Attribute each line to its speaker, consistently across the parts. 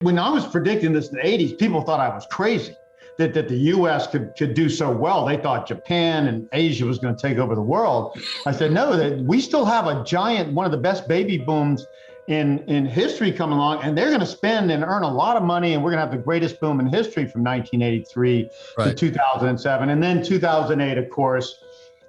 Speaker 1: When I was predicting this in the 80s, people thought I was crazy, that the US could do so well. They thought Japan and Asia was going to take over the world. I said, no, that we still have a giant, one of the best baby booms in history coming along, and they're going to spend and earn a lot of money, and we're going to have the greatest boom in history from 1983 to 2007. And then 2008, of course,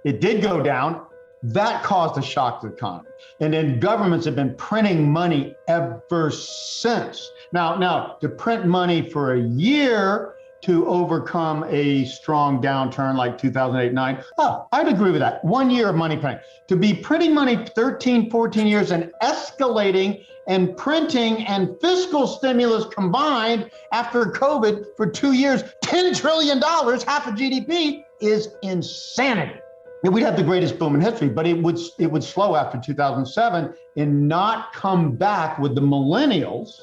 Speaker 1: it did go down. That caused a shock to the economy. And then governments have been printing money ever since. Now to print money for a year to overcome a strong downturn like 2008-9, I'd agree with that. 1 year of money printing. To be printing money 13, 14 years and escalating and printing and fiscal stimulus combined after COVID for 2 years, $10 trillion, half of GDP, is insanity. We'd have the greatest boom in history, but it would slow after 2007 and not come back with the millennials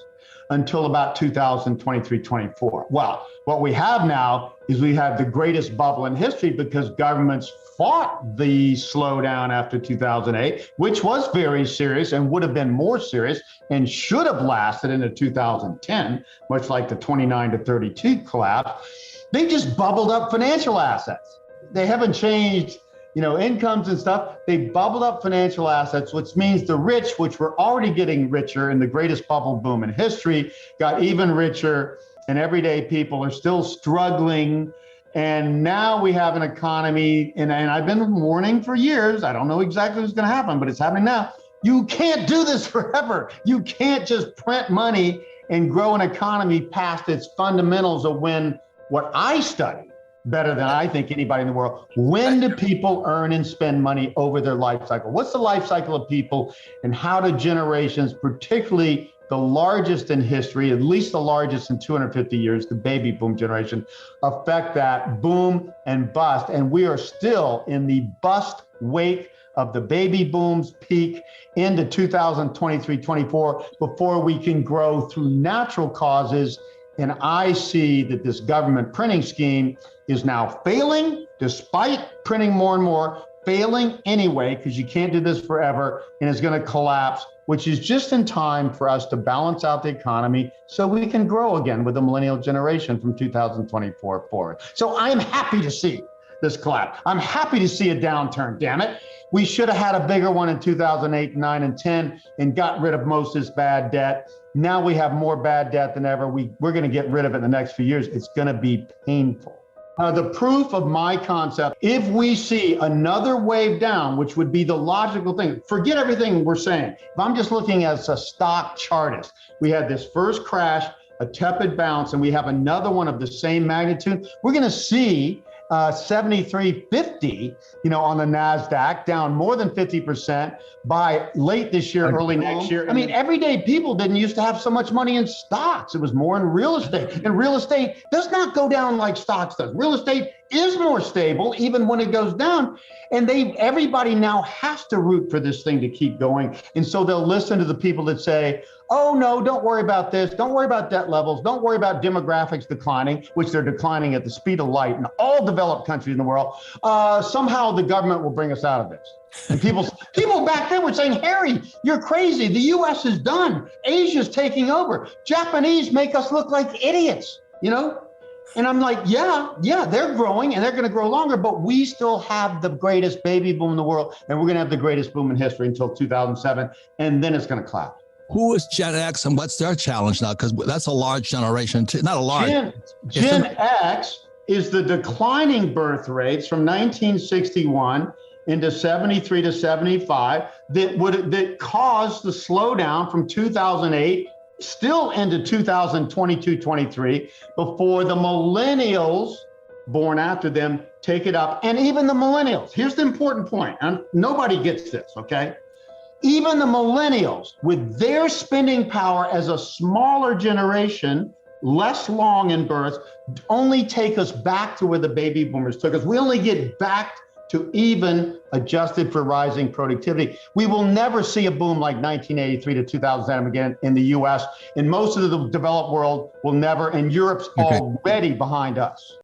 Speaker 1: until about 2023, 24. Well, what we have now is we have the greatest bubble in history because governments fought the slowdown after 2008, which was very serious and would have been more serious and should have lasted into 2010, much like the 29 to 32 collapse. They just bubbled up financial assets. They haven't changed incomes and stuff. They bubbled up financial assets, which means the rich, which were already getting richer in the greatest bubble boom in history, got even richer, and everyday people are still struggling. And now we have an economy, and I've been warning for years, I don't know exactly what's going to happen, but it's happening now. You can't do this forever. You can't just print money and grow an economy past its fundamentals of what I study better than I think anybody in the world. When do people earn and spend money over their life cycle? What's the life cycle of people, and how do generations, particularly the largest in history, at least the largest in 250 years, the baby boom generation, affect that boom and bust? And we are still in the bust wake of the baby boom's peak into 2023, 24, before we can grow through natural causes. And I see that this government printing scheme is now failing, despite printing more and more, failing anyway, because you can't do this forever, and it's going to collapse, which is just in time for us to balance out the economy so we can grow again with the millennial generation from 2024 forward. So I'm happy to see this collapse. I'm happy to see a downturn, damn it. We should have had a bigger one in 2008, 9, and 10 and got rid of most of this bad debt. Now we have more bad debt than ever. We're going to get rid of it in the next few years. It's going to be painful. The proof of my concept, if we see another wave down, which would be the logical thing, forget everything we're saying. If I'm just looking as a stock chartist, we had this first crash, a tepid bounce, and we have another one of the same magnitude. We're going to see 73.50, on the NASDAQ, down more than 50% by late this year, early next year. I mean, everyday people didn't used to have so much money in stocks. It was more in real estate. And real estate does not go down like stocks does. Real estate is more stable even when it goes down. And everybody now has to root for this thing to keep going. And so they'll listen to the people that say, oh no, don't worry about this. Don't worry about debt levels. Don't worry about demographics declining, which they're declining at the speed of light in all developed countries in the world. Somehow the government will bring us out of this. And people back then were saying, Harry, you're crazy. The US is done. Asia's taking over. Japanese make us look like idiots, And I'm like, yeah, they're growing and they're going to grow longer, but we still have the greatest baby boom in the world, and we're going to have the greatest boom in history until 2007, and then it's going to collapse.
Speaker 2: Who is Gen X and what's their challenge now? Because that's a large generation, too. Not a large.
Speaker 1: Gen X is the declining birth rates from 1961 into 73 to 75 that caused the slowdown from 2008 still into 2022, 23, before the millennials born after them take it up. And even the millennials, here's the important point, and nobody gets this, okay? Even the millennials, with their spending power as a smaller generation, less long in birth, only take us back to where the baby boomers took us. We only get back to even adjusted for rising productivity. We will never see a boom like 1983 to 2007 again in the US, and most of the developed world will never, and Europe's already behind us.